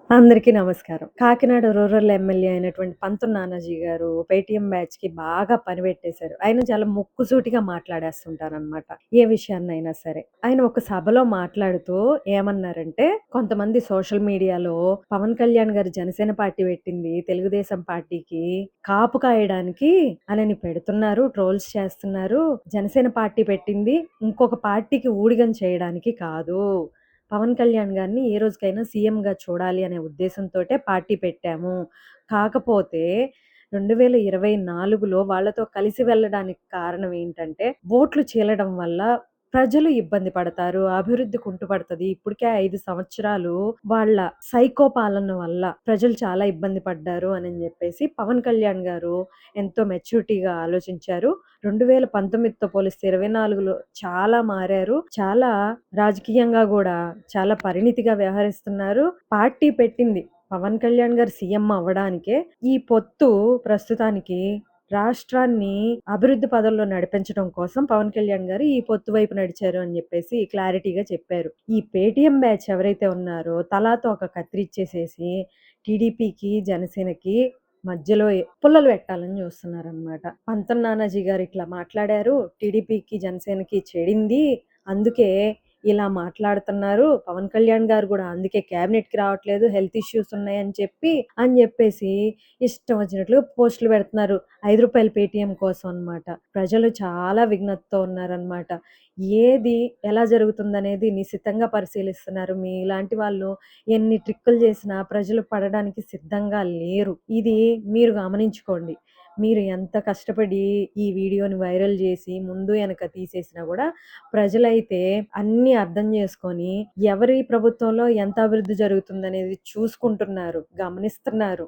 అందరికీ నమస్కారం. Kakinada rural MLA అయినటువంటి పంతం నానాజీ గారు పేటీఎం బ్యాచ్‌కి బాగా పనిపెట్టేశారు. ఆయన చాలా ముక్కుసూటిగా మాట్లాడేస్తుంటారనమాట. ఏ విషయాన్నైనా సరే. ఆయన ఒక సభలో మాట్లాడుతూ ఏమన్నారంటే, కొంతమంది సోషల్ మీడియాలో పవన్ కళ్యాణ్ గారు జనసేన పార్టీ పెట్టింది తెలుగుదేశం పార్టీకి కాపు కాయడానికి అనని పెడుతున్నారు. ట్రోల్స్ చేస్తున్నారు. జనసేన పార్టీ పెట్టింది ఇంకొక పార్టీకి ఊడిగం చేయడానికి కాదు. పవన్ కళ్యాణ్ గారిని ఏ రోజుకైనా సీఎంగా చూడాలి అనే ఉద్దేశంతోటే పార్టీ పెట్టాము. కాకపోతే 2024లో వాళ్ళతో కలిసి వెళ్ళడానికి కారణం ఏంటంటే, ఓట్లు చీలడం వల్ల ప్రజలు ఇబ్బంది పడతారు. అభివృద్ధి కుంటుపడతది. ఇప్పటికే 5 సంవత్సరాలు వాళ్ళ సైకో పాలన వల్ల ప్రజలు చాలా ఇబ్బంది పడ్డారు అనని జెప్పేసి పవన్ కళ్యాణ్ గారు ఎంతో మెచ్యూరిటీగా ఆలోచించారు. 2019తో పోలిస్తే 24లో చాలా మారారు. చాలా రాజకీయంగా గూడా చాలా పరిణితిగా వ్యవహరిస్తున్నారు. పార్టీ పెట్టింది పవన్ కళ్యాణ్ గారు సీఎం అవ్వడానికే. ఈ పొత్తు ప్రస్తుతానికి రాష్ట్రాన్ని అభివృద్ధి పదంలో నడిపించడం కోసం పవన్ కళ్యాణ్ గారు ఈ పొత్తు వైపు నడిచారు అని జెప్పేసి క్లారిటీగా చెప్పారు. ఈ పేటీఎం బ్యాచ్ ఎవరైతే ఉన్నారో తలాతో ఒక కత్తిరిచ్చేసేసి టీడీపీకి, జనసేనకి మధ్యలో పుల్లలు పెట్టాలని చూస్తున్నారనమాట. పంతం నానాజీ గారు ఇట్లా మాట్లాడారు. టీడీపీకి, జనసేనకి చెడింది. అందుకే ఇలా మాట్లాడుతున్నారు. పవన్ కళ్యాణ్ గారు గూడా అందుకే క్యాబినెట్‌కి రావట్లేదు. హెల్త్ ఇష్యూస్ ఉన్నాయని అని జెప్పేసి ఇష్టం వచ్చినట్లుగా పోస్టులు పెడుతున్నారు. రూ. 5 పేటీఎం కోసం అన్నమాట. ప్రజలు చాలా విఘ్నతతో ఉన్నారనమాట. ఏది ఎలా జరుగుతుందనేది నిశితంగా పరిశీలిస్తున్నారు. మీలాంటి వాళ్ళు ఎన్ని ట్రిక్కులు చేసినా ప్రజలు పడడానికి సిద్ధంగా లేరు. ఇది మీరు గమనించుకోండి. మీరు ఎంత కష్టపడి ఈ వీడియోని వైరల్ జేసి ముందు ఎనక తీసేసినా గూడా ప్రజలైతే అన్నీ అర్థం జేసుకొని ఎవరి ప్రభుత్వంలో ఎంత అభివృద్ధి జరుగుతుందనేది చూసుకుంటున్నారు, గమనిస్తున్నారు.